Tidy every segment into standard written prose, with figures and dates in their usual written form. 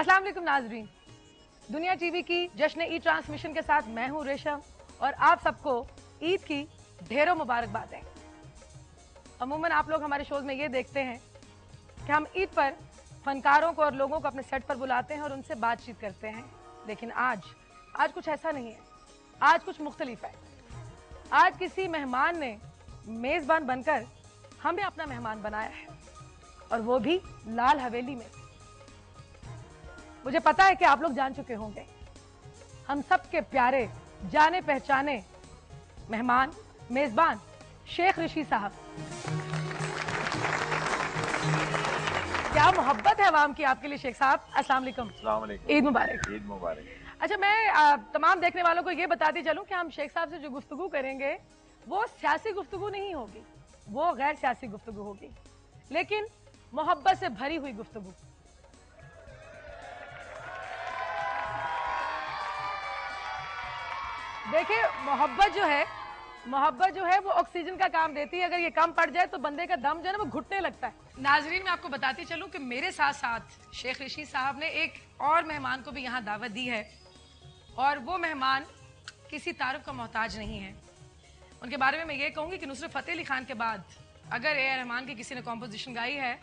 अस्सलाम वालेकुम नाजरीन, दुनिया टीवी की जश्न ईद ट्रांसमिशन के साथ मैं हूं रेशम और आप सबको ईद की ढेरों मुबारकबादें। अमूमन आप लोग हमारे शोज में ये देखते हैं कि हम ईद पर फनकारों को और लोगों को अपने सेट पर बुलाते हैं और उनसे बातचीत करते हैं, लेकिन आज कुछ ऐसा नहीं है। आज कुछ मुख्तलिफ है। आज किसी मेहमान ने मेज़बान बनकर हमें अपना मेहमान बनाया है और वो भी लाल हवेली में। मुझे पता है कि आप लोग जान चुके होंगे, हम सबके प्यारे जाने पहचाने मेहमान मेज़बान शेख ऋषि साहब। क्या मोहब्बत है अवाम की आपके लिए शेख साहब। अस्सलाम वालेकुम। ईद मुबारक। ईद मुबारक। अच्छा, मैं तमाम देखने वालों को ये बताती चलूं कि हम शेख साहब से जो गुफ्तगू करेंगे वो सियासी गुफ्तगू नहीं होगी, वो गैर सियासी गुफ्तगू होगी, लेकिन मोहब्बत से भरी हुई गुफ्तगू। देखिए, मोहब्बत जो है वो ऑक्सीजन का काम देती है। अगर ये कम पड़ जाए तो बंदे का दम जो है ना वो घुटने लगता है। नाजरीन, मैं आपको बताती चलूं कि मेरे साथ साथ शेख ऋषि साहब ने एक और मेहमान को भी यहाँ दावत दी है और वो मेहमान किसी तारुफ का मोहताज नहीं है। उनके बारे में मैं ये कहूँगी कि नुसरत फतेह अली खान के बाद अगर ए आर रहमान की किसी ने कॉम्पोजिशन गाई है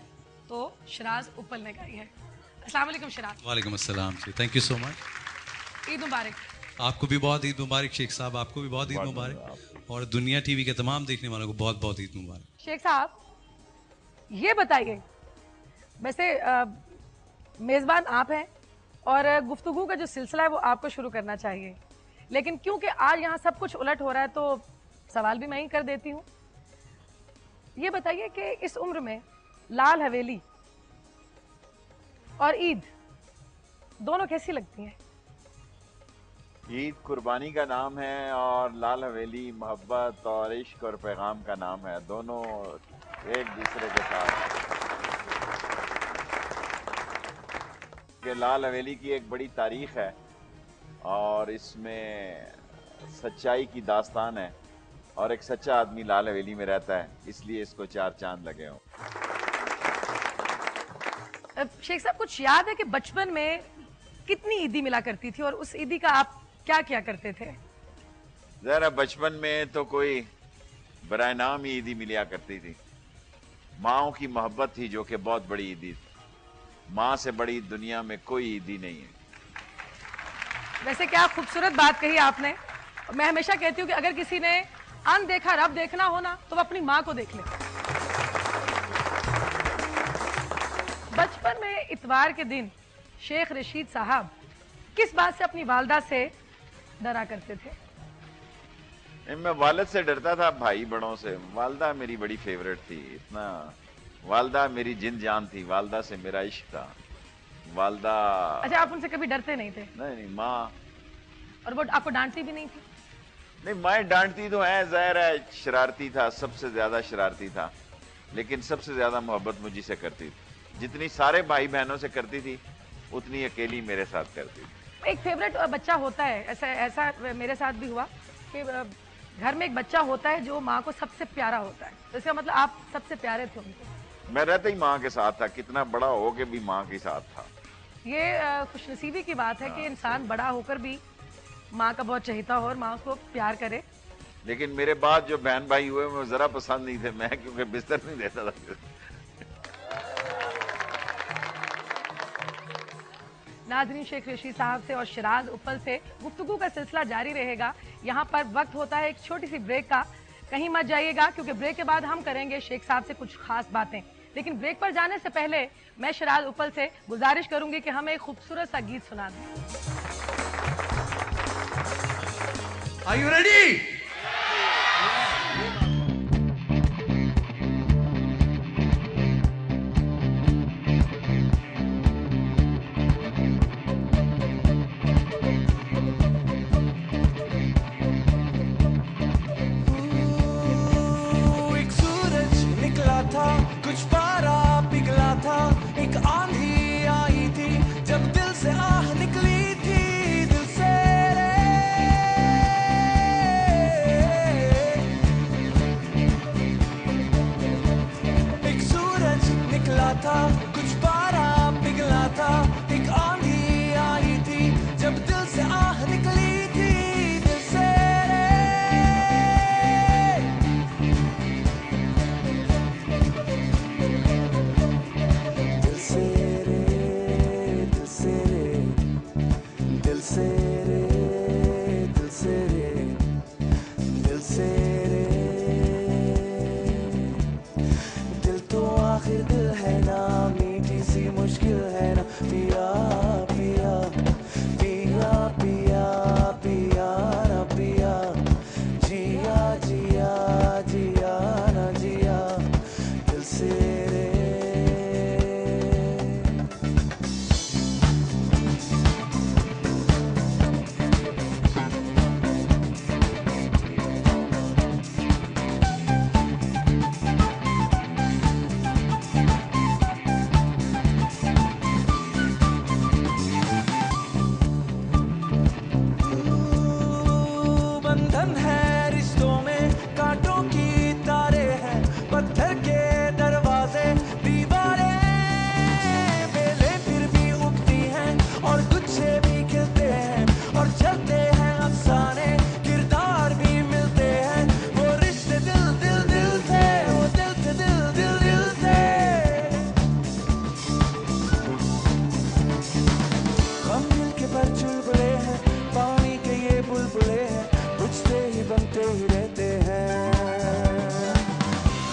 तो शराज उपल ने गाई है। अस्सलाम वालेकुम शराज। वालेकुम अस्सलाम जी, thank you so much. Eid मुबारक। आपको भी बहुत ईद मुबारक शेख साहब, आपको भी बहुत ईद मुबारक और दुनिया टीवी के तमाम देखने वालों को बहुत बहुत ईद मुबारक। शेख साहब, ये बताइए, वैसे मेज़बान आप हैं और गुफ्तगू का जो सिलसिला है वो आपको शुरू करना चाहिए, लेकिन क्योंकि आज यहाँ सब कुछ उलट हो रहा है तो सवाल भी मैं ही कर देती हूँ। ये बताइए कि इस उम्र में लाल हवेली और ईद दोनों कैसी लगती हैं? ईद कुर्बानी का नाम है और लाल हवेली मोहब्बत और इश्क और पैगाम का नाम है, दोनों एक दूसरे के साथ। कि लाल हवेली की एक बड़ी तारीख है और इसमें सच्चाई की दास्तान है और एक सच्चा आदमी लाल हवेली में रहता है, इसलिए इसको 4 चांद लगे हों। शेख साहब, कुछ याद है कि बचपन में कितनी ईदी मिला करती थी और उस ईदी का आप क्या किया करते थे? जरा बचपन में तो कोई बराए नाम ही ईदी मिला करती थी। माओ की मोहब्बत थी जो कि बहुत बड़ी ईदी थी। माँ से बड़ी दुनिया में कोई ईदी नहीं है। वैसे क्या खूबसूरत बात कही आपने। मैं हमेशा कहती हूँ कि अगर किसी ने अनदेखा रब देखना हो ना तो वो अपनी माँ को देख ले। बचपन में इतवार के दिन शेख रशीद साहब किस बात से अपनी वालदा से डरा करते थे? मैं वालिद से डरता था, भाई बड़ों से। वालदा मेरी बड़ी फेवरेट थी, इतना वालदा मेरी जिन जान थी, वालदा से मेरा इश्क था। वालदा। अच्छा, आप उनसे कभी डरते नहीं थे? नहीं, माँ। और वो आपको डांटती भी नहीं थी? नहीं, माँ डांटती तो है, जाहिर है शरारती था, सबसे ज्यादा शरारती था, लेकिन सबसे ज्यादा मोहब्बत मुझी से करती थी। जितनी सारे भाई बहनों से करती थी उतनी अकेली मेरे साथ करती थी। एक फेवरेट बच्चा होता है, ऐसा मेरे साथ भी हुआ कि घर में एक बच्चा होता है जो माँ को सबसे प्यारा होता है, तो इसका मतलब आप सबसे प्यारे थे उनको। मैं रहते ही माँ के साथ था, कितना बड़ा हो के भी माँ के साथ था। ये खुशनसीबी की बात है कि इंसान बड़ा होकर भी माँ का बहुत चहेता हो और माँ उसको प्यार करे। लेकिन मेरे बाद जो बहन भाई हुए वो जरा पसंद नहीं थे, मैं क्योंकि बिस्तर नहीं देता था। नाज़रीन, शेख ऋषि साहब से और शराज उपल से गुफ्तगू का सिलसिला जारी रहेगा। यहाँ पर वक्त होता है एक छोटी सी ब्रेक का, कहीं मत जाइएगा क्योंकि ब्रेक के बाद हम करेंगे शेख साहब से कुछ खास बातें। लेकिन ब्रेक पर जाने से पहले मैं शराज उपल से गुजारिश करूंगी कि हमें एक खूबसूरत सा गीत सुना दें। Are you ready? एक सूरज निकला था, कुछ पारा पिघला था, एक आंधी आई थी जब दिल से आह निकली थी, दिल से रे रे, दिल से रे, दिल से रे, दिल तो आखिर दिल है ना, मीठी सी मुश्किल है ना, पिया पिया पिया पिया पिया ना पिया, जिया जिया जिया ना जिया, दिल से रे। बंधन है रिश्तों में, कांटों की तारे हैं, पत्थर के दरवाजे, दीवारें, बेलें फिर भी उगती हैं और गुच्छे भी खिलते हैं, और चलते हैं अफसाने, किरदार भी मिलते हैं, वो रिश्ते दिल दिल दिल थे, वो दिल थे दिल दिल दिल थे। हम दिल के पर चुलबुले हैं, पानी के ये बुलबुले हैं, बुझते ही बनते ही रहते हैं।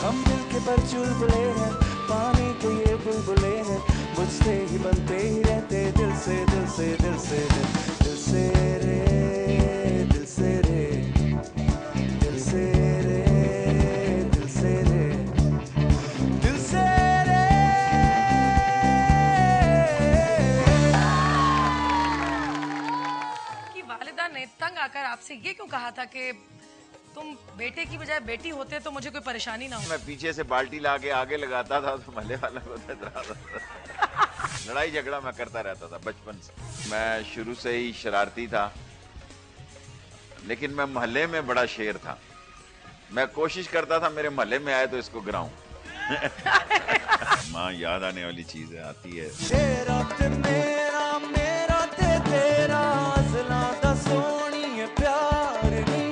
हम दिल के पर चुलबुले हैं, पानी के ये बुलबुले हैं, बुझते ही बनते ही रहते, दिल से दिल से दिल से दिल से रे, दिल से रे, दिल से रे, दिल से रे, दिल से रे। कि वालिदा ने तंग आकर आपसे ये क्यों कहा था कि तुम बेटे की बजाय बेटी होते तो मुझे कोई परेशानी ना हो? मैं पीछे से बाल्टी ला के आगे लगाता था तो महल्ले वाला को डराता था। लड़ाई झगड़ा मैं करता रहता था बचपन से। मैं शुरू से ही शरारती था, लेकिन मैं मोहल्ले में बड़ा शेर था। मैं कोशिश करता था मेरे मोहल्ले में आए तो इसको गिराऊं। माँ याद आने वाली चीजें आती है। तेरा ते मेरा, मेरा ते तेरा, असला दा सोनी है प्यार नी।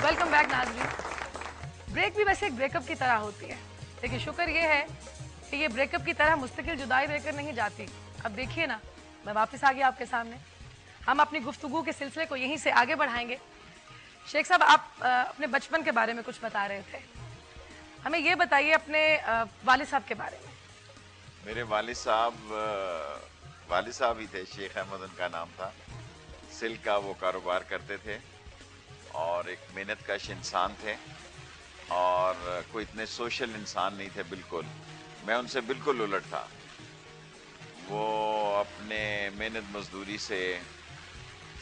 वेलकम बैक नाज़रीन। ब्रेक भी वैसे एक ब्रेकअप की तरह होती है, लेकिन शुक्र ये है कि ये ब्रेकअप की तरह मुस्तकिल जुदाई देकर नहीं जाती। अब देखिए ना, मैं वापस आ गई आपके सामने। हम अपनी गुफ्तगू के सिलसिले को यहीं से आगे बढ़ाएंगे। शेख साहब, आप अपने बचपन के बारे में कुछ बता रहे थे, हमें ये बताइए अपने वालिद साहब के बारे में। मेरे वालिद साहब ही थे, शेख अहमद उनका नाम था। सिल्क का वो कारोबार करते थे और एक मेहनतकश इंसान थे, और कोई इतने सोशल इंसान नहीं थे बिल्कुल। मैं उनसे बिल्कुल उलट था। वो अपने मेहनत मजदूरी से,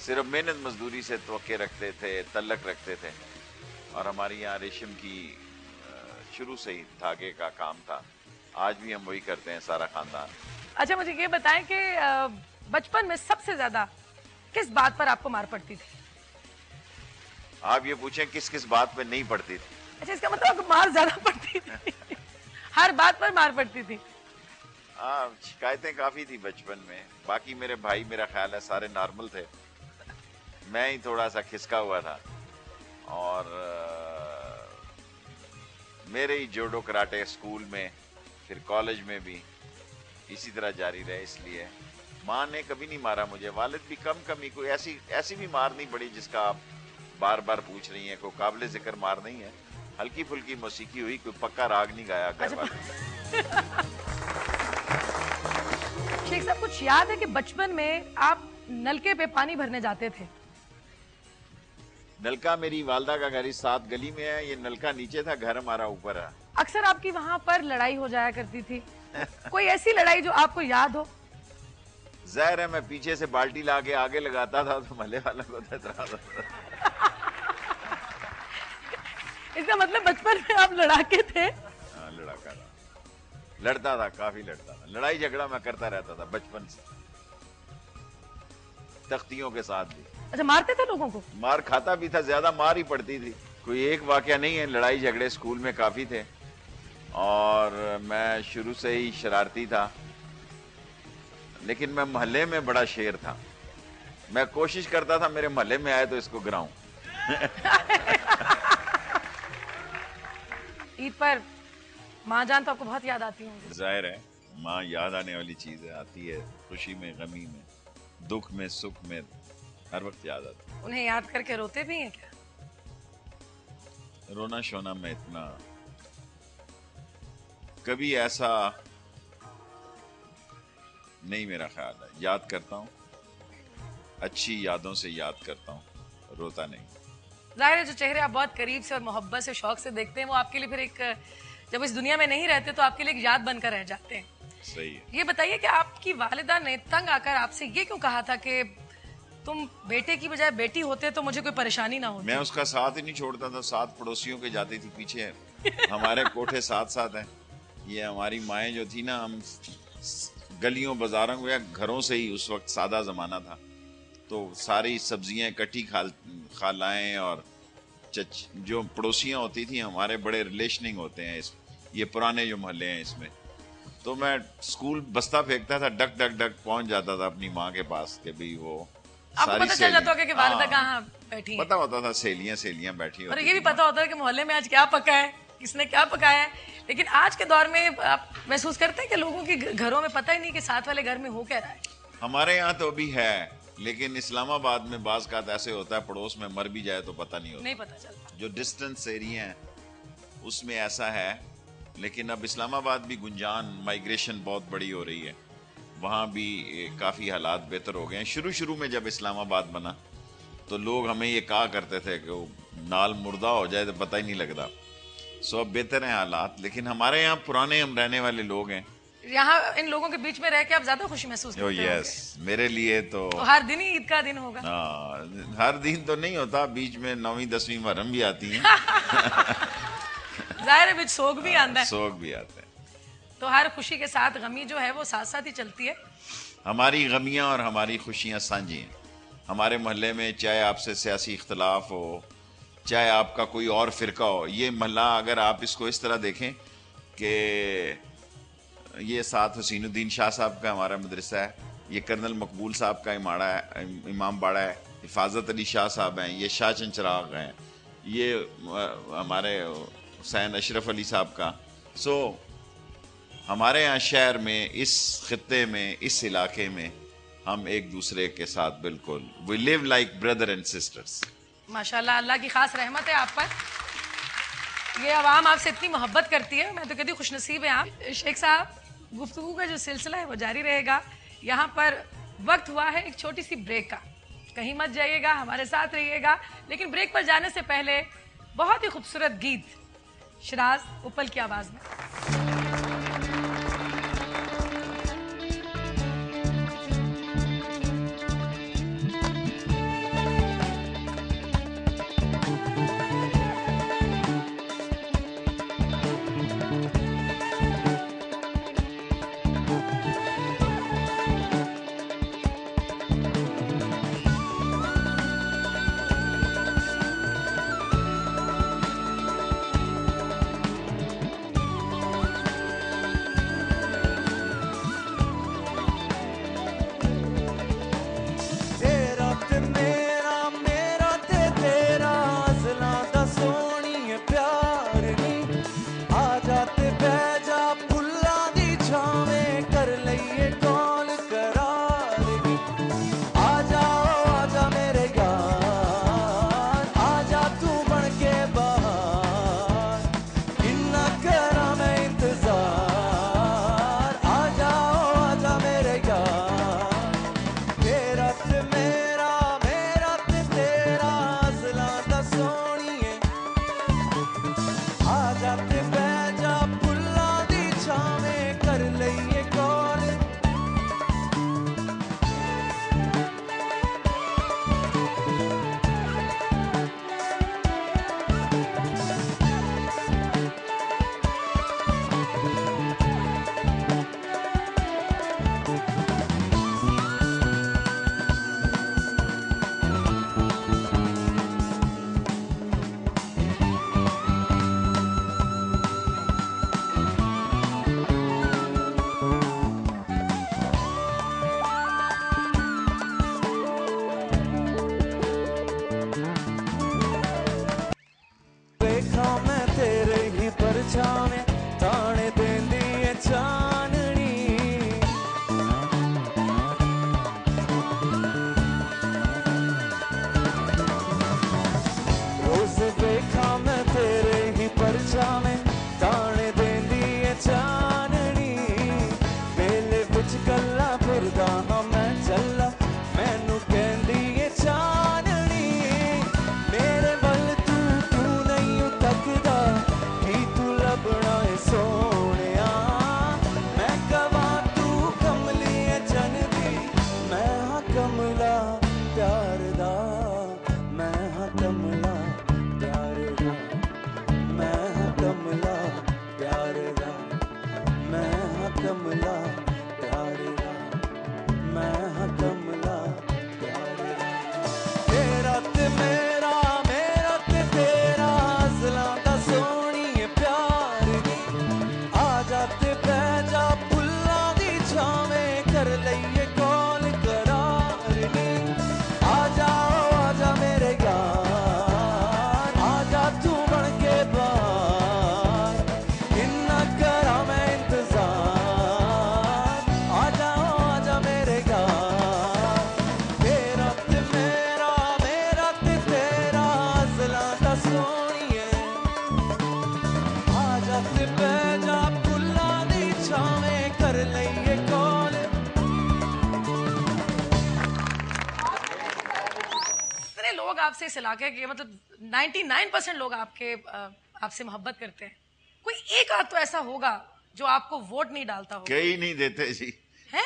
सिर्फ मेहनत मजदूरी से तवक्के रखते थे, तल्लक रखते थे। और हमारे यहाँ रेशम की शुरू से ही धागे का काम था। आज भी हम वही करते हैं सारा खानदान। अच्छा, मुझे ये बताएं कि बचपन में सबसे ज्यादा किस बात पर आपको मार पड़ती थी? आप ये पूछें किस किस बात पे नहीं पड़ती थी। अच्छा, इसका मतलब आपको मार ज्यादा पड़ती थी। हर बात पर मार पड़ती थी। हाँ, शिकायतें काफी थी बचपन में। बाकी मेरे भाई, मेरा ख्याल है सारे नॉर्मल थे, मैं ही थोड़ा सा खिसका हुआ था। और मेरे ही जोडो कराटे स्कूल में, फिर कॉलेज में भी इसी तरह जारी रहे। इसलिए माँ ने कभी नहीं मारा मुझे, वालिद भी कम ही। कोई ऐसी भी मार नहीं पड़ी जिसका आप बार बार पूछ रही हैं। कोई काबिल जिक्र मार नहीं है, हल्की फुल्की मौसीकी हुई, कोई पक्का राग नहीं गाया घर वाले। शेख साहब, कुछ याद है कि बचपन में आप नलके पे पानी भरने जाते थे? नलका मेरी वालदा का घर इस साथ गली में है, ये नलका नीचे था, घर हमारा ऊपर है। अक्सर आपकी वहां पर लड़ाई हो जाया करती थी, कोई ऐसी लड़ाई जो आपको याद हो? ज़ाहिर है मैं पीछे से बाल्टी ला के आगे लगाता था तो महल्ले वाला को डराता था। इसका मतलब बचपन में आप लड़ाके थे? हाँ, लड़ाका था, लड़ता था, काफी लड़ता था। लड़ाई झगड़ा मैं करता रहता था बचपन से, तख्तियों के साथ भी। अच्छा, मारते थे लोगों को? मार खाता भी था, ज्यादा मार ही पड़ती थी। कोई एक वाकया नहीं है, लड़ाई झगड़े स्कूल में काफी थे। और मैं शुरू से ही शरारती था, लेकिन मैं मोहल्ले में बड़ा शेर था। मैं कोशिश करता था मेरे मोहल्ले में आए तो इसको गिराऊं। ईद पर माँ जान तो आपको बहुत याद आती होंगी। जाहिर है माँ याद आने वाली चीज है, आती है खुशी में, गमी में, दुख में, सुख में, हर वक्त याद आती है। उन्हें याद करके रोते भी हैं क्या? रोना शोना में इतना कभी ऐसा नहीं, मेरा ख्याल है याद करता हूँ, अच्छी यादों से याद करता हूँ, रोता नहीं। जाहिर है जो चेहरे आप बहुत करीब से और मोहब्बत से, शौक से देखते हैं, वो आपके लिए फिर एक, जब इस दुनिया में नहीं रहते तो आपके लिए एक याद बनकर रह जाते हैं। सही है। ये बताइए कि आपकी वालिदा ने तंग आकर आपसे ये क्यों कहा था कि तुम बेटे की बजाय बेटी होते तो मुझे कोई परेशानी ना होती? मैं उसका साथ ही नहीं छोड़ता था, साथ पड़ोसियों के जाती थी पीछे। हमारे कोठे साथ साथ हैं। ये हमारी माएँ जो थी ना, हम गलियों बाजारों या घरों से ही, उस वक्त सादा जमाना था, तो सारी सब्जियां इकट्ठी खालाएं और जो पड़ोसियां होती थी हमारे, बड़े रिलेशनिंग होते हैं ये पुराने जो मोहल्ले हैं इसमें। तो मैं स्कूल बस्ता फेंकता था, डक डक डक पहुंच जाता था अपनी माँ के पास कि भाई वो आपको पता चल जाता होगा कि वालिदा कहाँ बैठी है? पता होता था, सहेलियां बैठी और होती ये भी थी। पता होता है कि मोहल्ले में आज क्या पका है, किसने क्या पकाया है। लेकिन आज के दौर में आप महसूस करते हैं कि लोगों के घरों में पता ही नहीं कि साथ वाले घर में हो क्या रहा है? हमारे यहाँ तो अभी है, लेकिन इस्लामाबाद में बाज का ऐसे होता है, पड़ोस में मर भी जाए तो पता नहीं होता। नहीं पता चलता। जो डिस्टेंस एरिया है उसमें ऐसा है, लेकिन अब इस्लामाबाद भी गुंजान, माइग्रेशन बहुत बड़ी हो रही है, वहाँ भी काफ़ी हालात बेहतर हो गए हैं। शुरू में जब इस्लामाबाद बना तो लोग हमें ये कहा करते थे कि वो नाल मुर्दा हो जाए तो पता ही नहीं लगता। सो अब बेहतर हैं हालात, लेकिन हमारे यहाँ पुराने हम रहने वाले लोग हैं। यहाँ इन लोगों के बीच में रह के आप ज्यादा खुशी महसूस करते होंगे। यस, मेरे लिए तो हर दिन ही ईद का दिन होगा। हर दिन तो नहीं होता, बीच में 9वीं 10वीं मुहर्रम भी आती है। जाहिर है बीच सोग भी आता है, सोग भी आते हैं। तो हर खुशी के साथ गमी जो है वो साथ साथ ही चलती है। हमारी गमियां और हमारी खुशियां साझी हैं। हमारे मोहल्ले में चाहे आपसे सियासी इख्तलाफ हो, चाहे आपका कोई और फिरका हो, ये मोहल्ला अगर आप इसको इस तरह देखें कि ये साथ हुसैनुद्दीन शाह साहब का हमारा मदरसा है, ये कर्नल मकबूल साहब का इमाम बाड़ा है, हिफाजत अली शाह साहब हैं, ये शाह चंद चिराग हैं, ये हमारे हुसैन अशरफ अली साहब का। सो हमारे यहाँ शहर में, इस खित्ते में, इस इलाके में हम एक दूसरे के साथ बिल्कुल we live like brother and sisters. माशाल्लाह, अल्लाह की खास रहमत है आप पर। ये आवाम आपसे इतनी मोहब्बत करती है, मैं तो कहती हूँ खुशनसीब है आप। शेख साहब, गुफ्तगू का जो सिलसिला है वो जारी रहेगा। यहाँ पर वक्त हुआ है एक छोटी सी ब्रेक का, कहीं मत जाइएगा, हमारे साथ रहिएगा। लेकिन ब्रेक पर जाने से पहले बहुत ही खूबसूरत गीत शिराज उपल की आवाज में। छावे ताने देंदी है चाननी रोज देखा मैं तेरे ही परछावे ताने देंदी है चाननी वेले विच कल्ला फिरदा हां मैं चला मैनू कहंदी है चाननी मेरे वल तू नहीं तकदा की तू लभना है सोहणिया मैं कवा तू कमली है जनदी मैं हां कमला प्यार दा मैं हां कमला प्यार दा मैं हां कमला प्यार दा मैं हां कमला प्यार दा मैं हां कमला प्यार दा तेरा ते मेरा ते तेरा असलां दा सोहणीए प्यार दी आ जा ते बह जा फुल्लां दी छावें कर लईए कौल करार नी आ जा मेरे यार आ जा तू बन के बार किन्ना करा मैं इंतजार आ जा मेरे यार तेरा ते मेरा ते तेरा असलां दा सोहणीए आ जा ते बह जा फुल्लां दी छावें कर लईए कौल इतने लोग आपसे इस इलाके के मतलब 99% लोग आपसे मोहब्बत करते हैं, कोई एक आध तो ऐसा होगा जो आपको वोट नहीं डालता होगा, कई नहीं देते जी। है?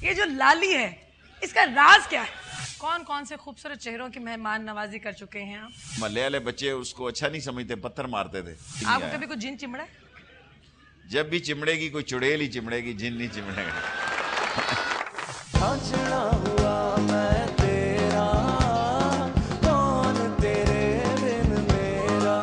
ये जो लाली है इसका राज क्या है? कौन कौन से खूबसूरत चेहरों की मेहमान नवाजी कर चुके हैं आप? महल्ले वाले बच्चे उसको अच्छा नहीं समझते, पत्थर मारते थे। आपको कभी कुछ जिन चिमड़ा है? जब भी चिमड़ेगी कोई चुड़ैल ही चिमड़ेगी, जिन नहीं चिमड़ेगा। आंचना हुआ मैं तेरा कौन तेरे बिन मेरा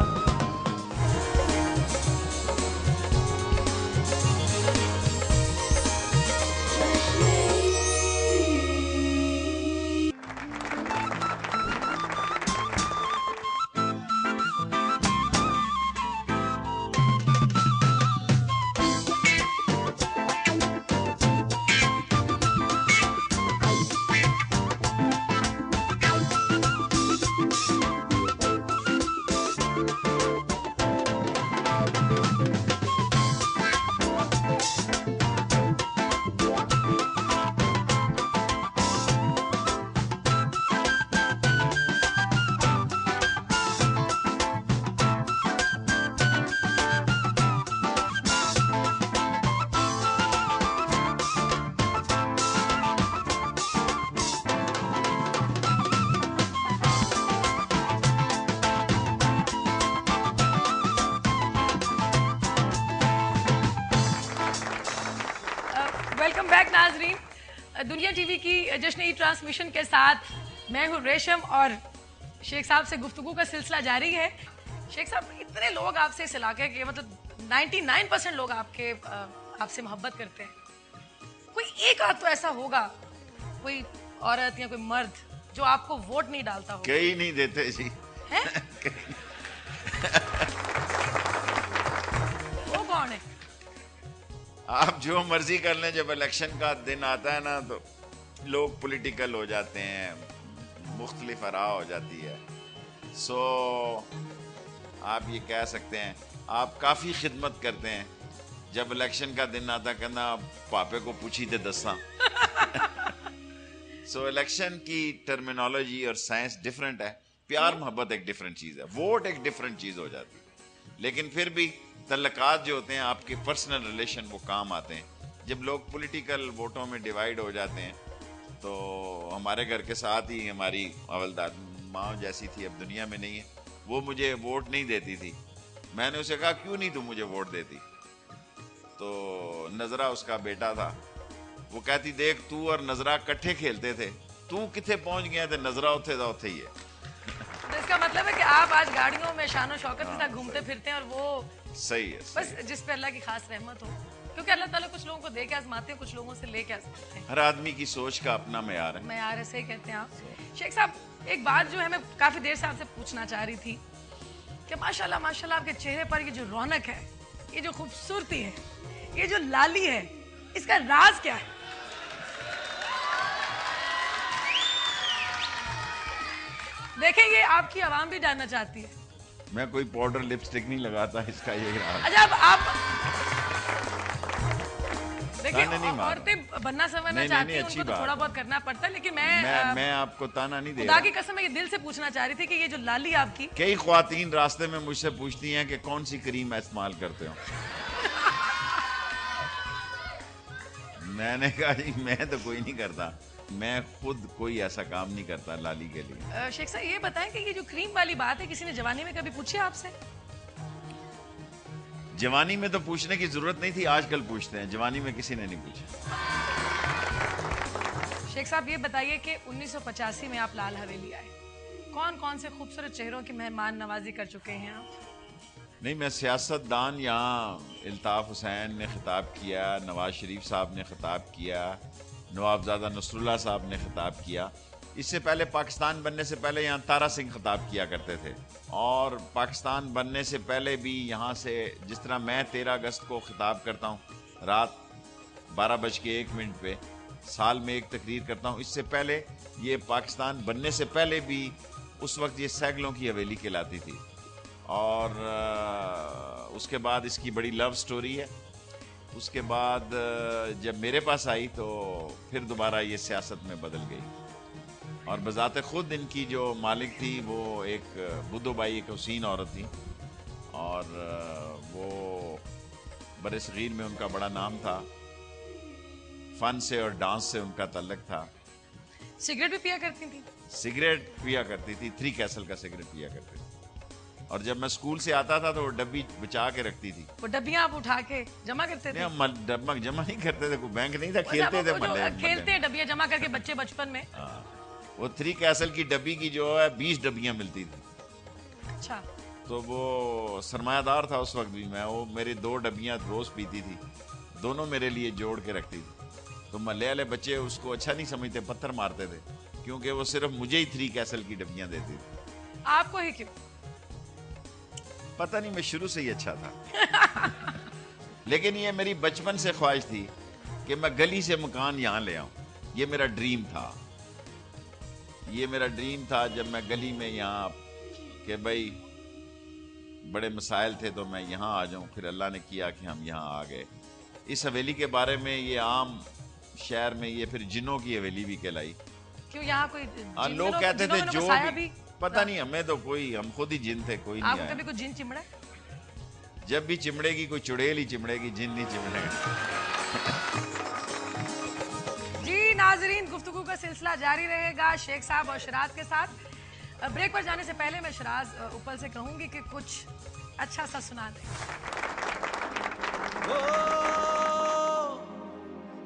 वेलकम बैक नाजरीन, दुनिया टीवी की जश्न ई ट्रांसमिशन के साथ मैं हूँ रेशम और शेख साहब से गुफ्तगू का सिलसिला जारी है। शेख साहब, इतने लोग आपसे इस इलाके के मतलब 99% लोग आपसे मोहब्बत करते हैं, कोई एक आध तो ऐसा होगा, कोई औरत या कोई मर्द जो आपको वोट नहीं डालता हो? कई नहीं देते जी। है? वो कौन है? आप जो मर्जी कर लें, जब इलेक्शन का दिन आता है ना तो लोग पॉलिटिकल हो जाते हैं, मुख्तलिफ आरा हो जाती है। सो आप ये कह सकते हैं आप काफ़ी खिदमत करते हैं। जब इलेक्शन का दिन आता कहना पापे को पूछी थे दसा। सो इलेक्शन की टर्मिनोलॉजी और साइंस डिफरेंट है, प्यार मोहब्बत एक डिफरेंट चीज़ है, वोट एक डिफरेंट चीज़ हो जाती है। लेकिन फिर भी तल्लकात जो होते हैं आपके पर्सनल रिलेशन वो काम आते हैं। जब लोग पॉलिटिकल वोटों में डिवाइड हो जाते हैं तो हमारे घर के साथ ही हमारी हवलदार माँ जैसी थी, अब दुनिया में नहीं है, वो मुझे वोट नहीं देती थी। मैंने उसे कहा क्यों नहीं तुम मुझे वोट देती? तो नजरा उसका बेटा था, वो कहती देख तू और नजरा इकट्ठे खेलते थे, तू किथे पहुंच गया थे, नजरा उथे था उथे ही है। तो इसका मतलब है कि आप आज गाड़ियों में शानो शौकत के साथ घूमते फिरते हैं और वो सही है, बस जिस पे अल्लाह की खास रहमत हो, क्योंकि अल्लाह ताला कुछ लोगों को दे के आजमाते हैं, कुछ लोगों से लेके आजमाते हैं। हर आदमी की सोच का अपना मेयार है। मेयार ऐसे ही कहते हैं आप। शेख साहब, एक बात जो है मैं काफी देर से आपसे पूछना चाह रही थी कि माशाल्लाह माशाल्लाह आपके चेहरे पर ये जो रौनक है, ये जो खूबसूरती है, ये जो लाली है, इसका राज क्या है? देखें, ये आपकी आवाम भी जानना चाहती है। मैं कोई पाउडर लिपस्टिक नहीं लगाता, इसका यही राज। अच्छा, अब आप देखिए, ताने नहीं मारो। औरतें बनना संवरना नहीं, चाहती नहीं, हैं, अच्छी उनको तो बात थोड़ा है। बहुत करना पड़ता है, लेकिन मैं आपको ताना नहीं दे खुदा रहा। की कसम, मैं ये दिल से पूछना चाह रही थी कि ये जो लाली आपकी, कई ख्वातीन रास्ते में मुझसे पूछती हैं कि कौन सी क्रीम मैं इस्तेमाल करते हो। मैंने कहा जी मैं तो कोई नहीं करता, मैं खुद कोई ऐसा काम नहीं करता लाली के लिए। शेख साहब ये बताएं कि ये जो क्रीम वाली बात है, किसी ने जवानी में कभी पूछी आपसे? जवानी में तो पूछने की जरूरत नहीं थी, आजकल पूछते हैं, जवानी में किसी ने नहीं पूछा। शेख साहब ये बताइए कि 1985 में आप लाल हवेली आए, कौन कौन से खूबसूरत चेहरों की मेहमान नवाजी कर चुके हैं आप? नहीं, मैं सियासतदान, यहाँ इल्ताफ हुसैन ने खिताब किया, नवाज शरीफ साहब ने खिताब किया, नवाबजादा नसरुल्लाह साहब ने खिताब किया। इससे पहले पाकिस्तान बनने से पहले यहाँ तारा सिंह खिताब किया करते थे, और पाकिस्तान बनने से पहले भी यहाँ से, जिस तरह मैं 13 अगस्त को खिताब करता हूँ रात 12:01 पे, साल में एक तकरीर करता हूँ, इससे पहले ये पाकिस्तान बनने से पहले भी उस वक्त ये सैगलों की हवेली कहलाती थी। और उसके बाद इसकी बड़ी लव स्टोरी है। उसके बाद जब मेरे पास आई तो फिर दोबारा ये सियासत में बदल गई, और बजाते खुद इनकी जो मालिक थी वो एक बुद्धोबाई, एक हसीन औरत थी, और वो बरसगीर में उनका बड़ा नाम था, फन से और डांस से उनका तल्लक था। सिगरेट भी पिया करती थी? सिगरेट पिया करती थी, 3 कैसल का सिगरेट पिया करती थी, और जब मैं स्कूल से आता था तो वो डब्बी बचा के रखती थी। वो डब्बियां आप उठा के जमा करते थे? नहीं, हम डब्बा जमा नहीं करते थे, कोई बैंक नहीं था, खेलते थे मल्ले। खेलते हैं डब्बियां जमा करके बच्चे बचपन में। वो 3 कैसल की डब्बी की जो है 20 डब्बियां मिलती थी। अच्छा। तो वो सरमायादार था उस वक्त भी मैं, वो मेरी 2 डब्बियां रोज पीती थी, दोनों मेरे लिए जोड़ के रखती थी। तो मल्ले वाले बच्चे उसको अच्छा नहीं समझते, पत्थर मारते थे, क्योंकि वो सिर्फ मुझे ही 3 कैसल की डब्बियां देती थी। आपको ही क्यों? पता नहीं, मैं शुरू से ही अच्छा था। लेकिन ये मेरी बचपन से ख्वाहिश थी कि मैं गली से मकान यहाँ ले आऊं, ये मेरा ड्रीम था। ये मेरा ड्रीम था जब मैं गली में यहाँ, कि भाई बड़े मसाइल थे तो मैं यहाँ आ जाऊं, फिर अल्लाह ने किया कि हम यहाँ आ गए। इस हवेली के बारे में, ये आम शहर में ये फिर जिन्नों की हवेली भी कहलाई। क्यों यहाँ कोई लोग कहते थे जो भी पता नहीं, हमें तो कोई, हम खुद ही जिन थे, कोई नहीं आपको आया। कभी कोई जिन चिमड़ा? जब भी चिमड़ेगी कोई चुड़ैल ही चिमड़ेगी, जिन नहीं चिमड़ेगा। जी नाजरीन, गुफ्तगू का सिलसिला जारी रहेगा शेख साहब और शराज के साथ। ब्रेक पर जाने से पहले मैं शराज ऊपर से कहूंगी कि कुछ अच्छा सा सुना दें।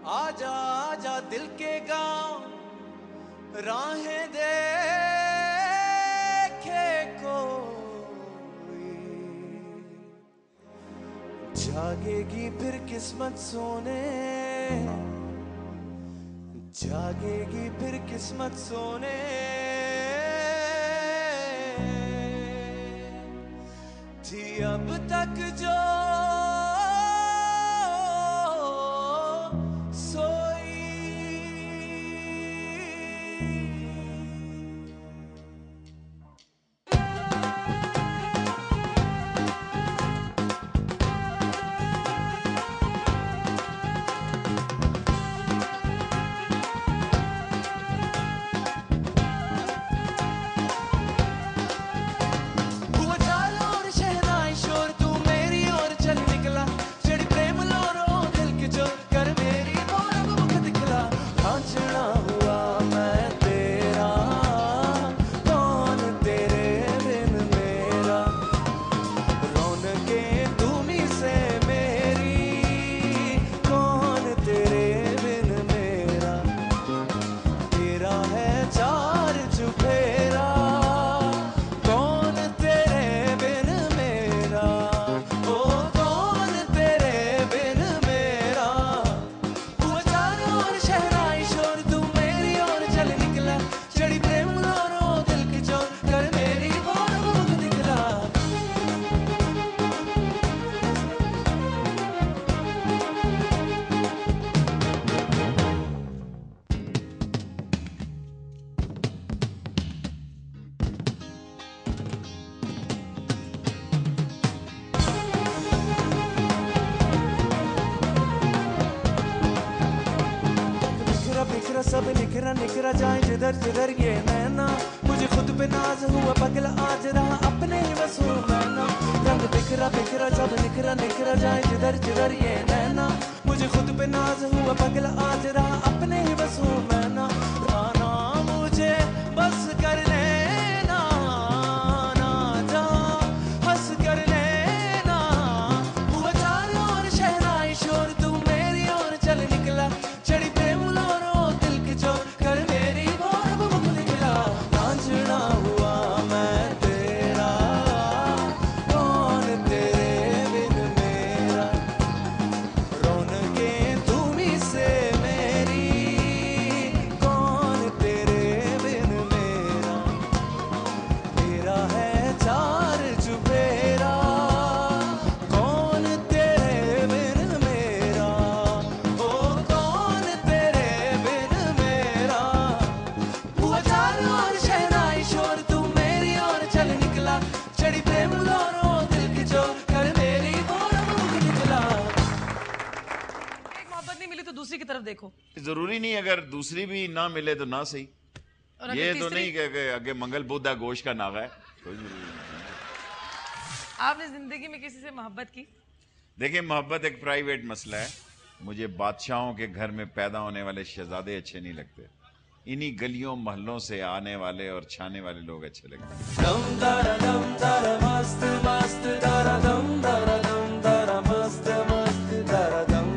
आजा आजा दिल के गांव, राहें देखे कोई, जागेगी फिर किस्मत सोने, जागेगी फिर किस्मत सोने, थी अब तक जो बिखरा निखरा जाए जिधर जिधर ये नैना, मुझे खुद पे नाज हुआ पगला आज रहा अपने ही बस हूँ मैं ना। रंग बिखरा बिखरा जब निखरा निखरा जाए जिधर जिधर ये नैना, मुझे खुद पे नाज हुआ पगला आज रहा अपने ही बस हूँ मैं ना। आना मुझे बस कर लेना ना जा हंस कर लेना, हुआ चारों ओर शहनाई शोर तू मेरी ओर चल निकला, चढ़ी प्रेम लोरो दिल की चोर कर मेरी भोर मुख निकला। नाचना हुआ मैं तेरा कौन तेरे बिन मेरा, रौनकें तुम्हीं से मेरी कौन तेरे बिन मेरा, तेरा है चार चुफेरा कौन तेरे बिन मेरा, ओ कौन तेरे बिन मेरा, हुआ चारों ओर शहनाई शोर तू मेरी ओर चल निकला, चढ़ी प्रेम लोरो दिल की चोर कर मेरी भोर मुख निकला। एक मोहब्बत नहीं मिली तो दूसरी की तरफ देखो, जरूरी नहीं अगर दूसरी भी ना मिले तो ना सही। और अगर ये तो तीसरी- नहीं कि आगे मंगल बुद्धा गोश्त का नागा है, कोई जरूरी नहीं। आपने जिंदगी में किसी से मोहब्बत की? देखिए मोहब्बत एक प्राइवेट मसला है। मुझे बादशाहों के घर में पैदा होने वाले शहजादे अच्छे नहीं लगते, इन्हीं गलियों मोहल्लों से आने वाले और छाने वाले लोग अच्छे लगते हैं। दम दारा मस्त मस्त दारा दम दारा मस्त मस्त दारा दम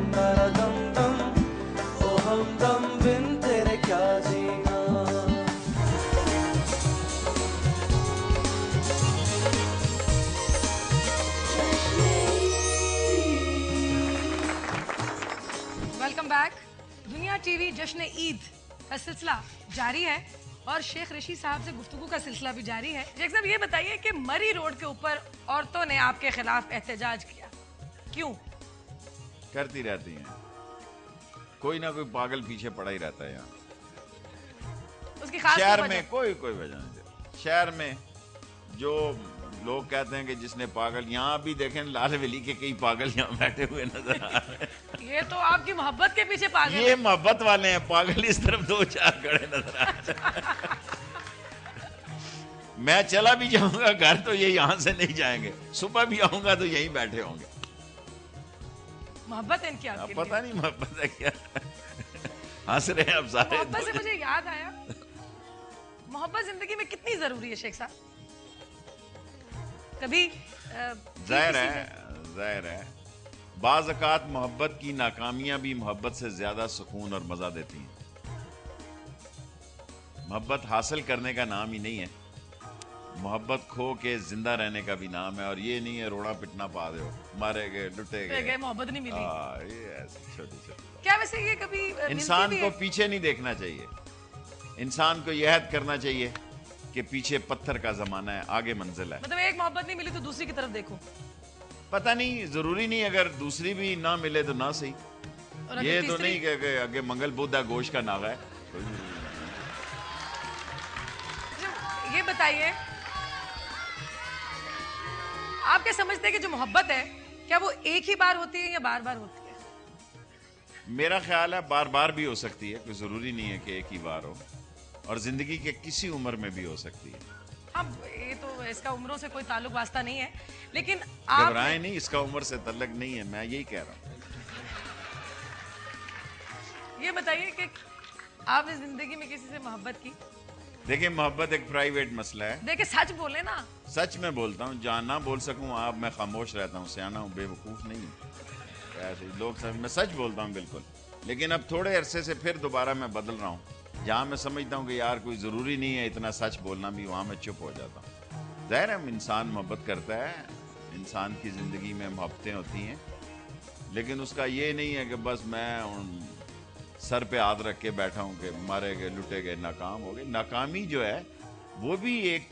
दम, ओ हम दम बिन तेरे क्या जीना। Welcome back. दुनिया टीवी जश्न ईद का सिलसिला जारी है और शेख ऋषि साहब से गुफ्तगू का सिलसिला भी जारी है। शेख साहब ये बताइए कि मरी रोड के ऊपर औरतों ने आपके खिलाफ एहतजाज किया, क्यों? करती रहती हैं, कोई ना कोई पागल पीछे पड़ा ही रहता है यहाँ। उसकी खास शहर वजह- में कोई वजह नहीं। शहर में जो लोग कहते हैं कि जिसने पागल, यहाँ भी देखें लाल वली के कई पागल यहाँ बैठे हुए नजर आ रहे हैं। ये तो आपकी मोहब्बत के पीछे पागल ये है। मोहब्बत वाले हैं, पागल इस तरफ दो चार खड़े नजर आ रहे हैं। मैं चला भी जाऊंगा घर तो ये यहाँ से नहीं जाएंगे, सुबह भी आऊंगा तो यहीं बैठे होंगे। मोहब्बत है इनकी अब आपके पता लिए। नहीं मोहब्बत है क्या। हंस रहे हैं अब सारे। मोहब्बत से मुझे याद आया, मोहब्बत जिंदगी में कितनी जरूरी है शेख साहब? कभी जाहिर है बाज़ औक़ात मोहब्बत की नाकामियां भी मोहब्बत से ज्यादा सुकून और मजा देती हैं। मोहब्बत हासिल करने का नाम ही नहीं है, मोहब्बत खो के जिंदा रहने का भी नाम है। और ये नहीं है रोड़ा पिटना पा दो, मारे गए लुटे गए, मोहब्बत नहीं मिली। ये ऐसी छोटी छोटी। क्या वैसे ये कभी इंसान मिलती भी को है? पीछे नहीं देखना चाहिए, इंसान को यह हद करना चाहिए कि पीछे पत्थर का जमाना है, आगे मंजिल है। मतलब एक मोहब्बत नहीं मिली तो दूसरी की तरफ देखो, पता नहीं, जरूरी नहीं अगर दूसरी भी ना मिले तो ना सही। और अगर ये तो तीसरी- नहीं कि आगे मंगल बुद्धा गोश्त का नागा है, कोई जरूरी नहीं। ये बताइए, आप क्या समझते हैं कि जो मोहब्बत है क्या वो एक ही बार होती है या बार बार होती है? मेरा ख्याल है बार बार भी हो सकती है, कोई जरूरी नहीं है कि एक ही बार हो, और जिंदगी के किसी उम्र में भी हो सकती है। अब ये तो इसका उम्रों से कोई ताल्लुक वास्ता नहीं है, लेकिन आप घबराएं नहीं, इसका उम्र से तल्लक नहीं है, मैं यही कह रहा हूँ। ये बताइए कि आपने जिंदगी में किसी से मोहब्बत की? देखिए मोहब्बत एक प्राइवेट मसला है। देखिए सच बोले ना, सच में बोलता हूँ, जहाँ ना बोल सकूँ आप, मैं खामोश रहता हूँ, सियाना हूँ, बेवकूफ़ नहीं हूँ। ऐसे लोग सब, मैं सच बोलता हूँ बिल्कुल। लेकिन अब थोड़े अरसे से फिर दोबारा मैं बदल रहा हूँ, जहाँ मैं समझता हूँ कि यार कोई ज़रूरी नहीं है इतना सच बोलना भी, वहाँ मैं चुप हो जाता हूँ। ज़ाहिर है इंसान मोहब्बत करता है, इंसान की ज़िंदगी में मोहब्बतें होती हैं, लेकिन उसका ये नहीं है कि बस मैं सर पे हाथ रख के बैठा हूँ कि मारे गए लुटे गए नाकाम हो गए। नाकामी जो है वो भी एक,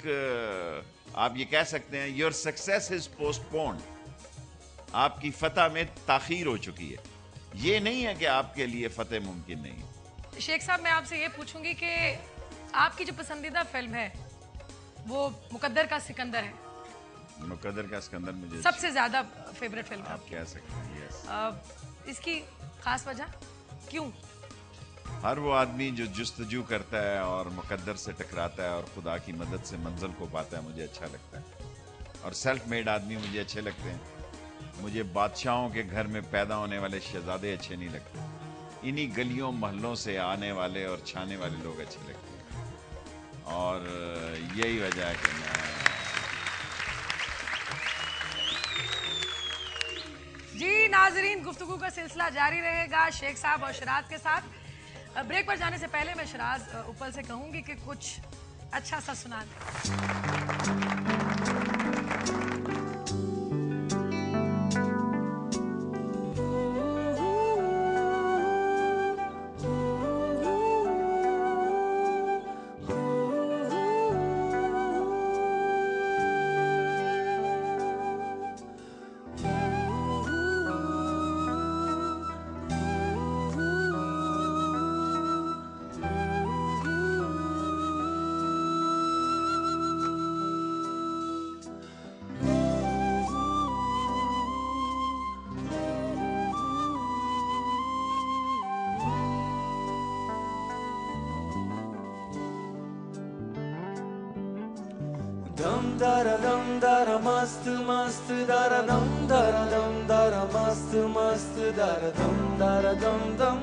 आप ये कह सकते हैं योर सक्सेस इज पोस्टपोन्ड, आपकी फतह में ताखीर हो चुकी है। ये नहीं है कि आपके लिए फतेह मुमकिन नहीं है। शेख साहब मैं आपसे ये पूछूंगी कि आपकी जो पसंदीदा फिल्म है वो मुकद्दर का सिकंदर है, मुकद्दर का सिकंदर मुझे सबसे ज्यादा फेवरेट फिल्म है आप कह सकते हैं। यस, इसकी खास वजह क्यों? हर वो आदमी जो जुस्तजू करता है और मुकद्दर से टकराता है और खुदा की मदद से मंजिल को पाता है, मुझे अच्छा लगता है। और सेल्फ मेड आदमी मुझे अच्छे लगते हैं। मुझे बादशाहों के घर में पैदा होने वाले शहजादे अच्छे नहीं लगते। इन्हीं गलियों मोहल्लों से आने वाले और छाने वाले लोग अच्छे लगते हैं। और यही वजह है कि मैं जी नाजरीन, गुफ्तगू का सिलसिला जारी रहेगा शेख साहब और शराज के साथ। ब्रेक पर जाने से पहले मैं शराज ऊपर से कहूंगी कि कुछ अच्छा सा सुना दें। दम दरा मस्त मस्त दरा दम दरा मस्त मस्त दरा दम दम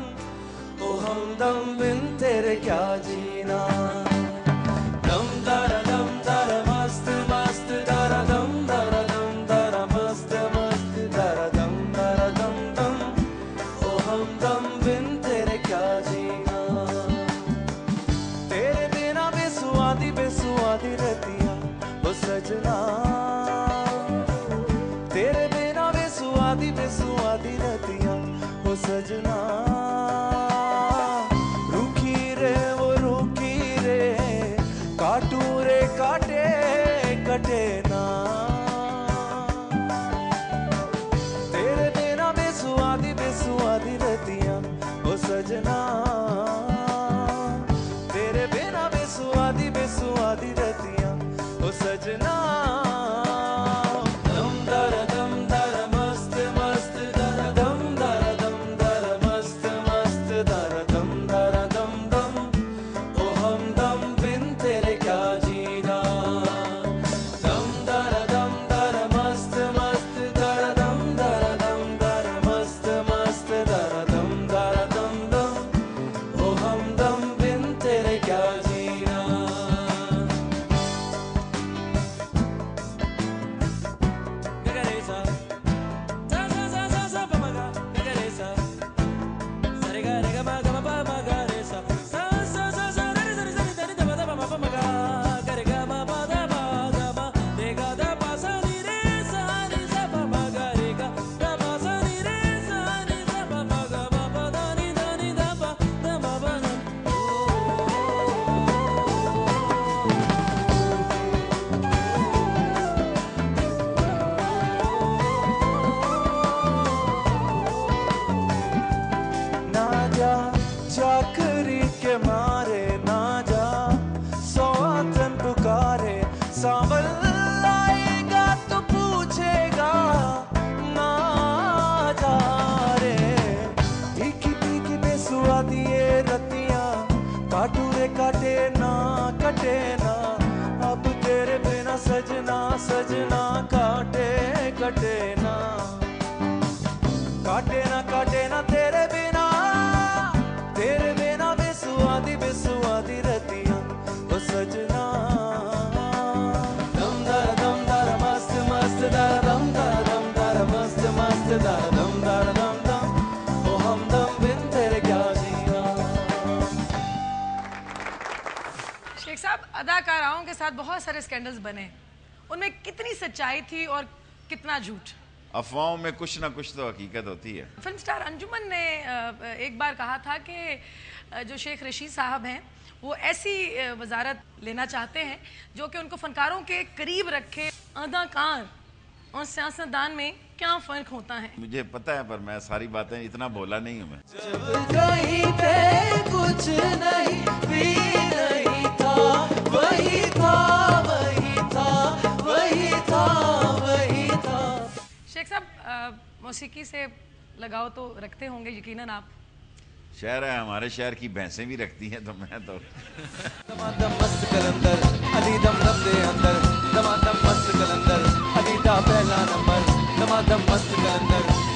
ओ हमदम बिन तेरे क्या जीना। दम दरा मस्त मस्त दरा दम दरा मस्त मस्त दरा दम दम ओ हमदम बिन तेरे क्या जीना। तेरे बिना बेसुआदी बेसुआदी रहतिया ओ सजना, तेरे बिना बेसुआदी बेसुआदी रहतिया ओ सजना। रूखी रे वो रूखी रे काटू रे काटे कटे ना। तेरे बिना बेसुआदी बेसुआदी रहतिया ओ सजना। तेरे बिना बेसुआदी बेसुआदी रहतिया ओ सजना। दम दरा मस्त मस्त दरा दम दरा मस्त मस्त दरा दम दम ओ हमदम बिन तेरे क्या जीना। दम दरा मस्त मस्त दरा दम दरा मस्त मस्त दरा दम ओ हमदम बिन तेरे क्या जीना। ना जा चाकरी के मारे ना जा सौतन पुकारे। सांवल आएगा तो पूछेगा ना जा रे। तीखी तीखी बेसुआदी ये रतियां काटू रे काटे ना कटे ना। अब तेरे बिना सजना सजना काटे कटे ना। काटे ना तेरे बिना बेसुआदी बेसुआदी रहतियां ओ सजना। दम दरा मस्त मस्त दरा दम दरा मस्त मस्त दरा दम ओ हमदम बिन तेरे क्या जीना। शेख साहब, अदाकाराओं के साथ बहुत सारे स्कैंडल्स बने, उनमें कितनी सच्चाई थी और कितना झूठ? अफवाहों में कुछ ना कुछ तो हकीकत होती है। फिल्म स्टार अंजुमन ने एक बार कहा था कि जो शेख रशीद साहब हैं वो ऐसी वजारत लेना चाहते हैं जो कि उनको फनकारों के करीब रखे। अदाकार और सियासतदान में क्या फ़र्क होता है? मुझे पता है, पर मैं सारी बातें इतना बोला नहीं हूँ मैं। जब कहीं पे कुछ नहीं भी नहीं था, वही था वही था वही था वही था। शेख साहब, मौसीकी से लगाव तो रखते होंगे यकीनन आप? शहर है, हमारे शहर की भैंसें भी रखती हैं, तो मैं तो दमादम मस्त कलंदर अली दम दम दे अंदर, दमादम मस्त कलंदर अली दा पहला नंबर, दमादम मस्त कलंदर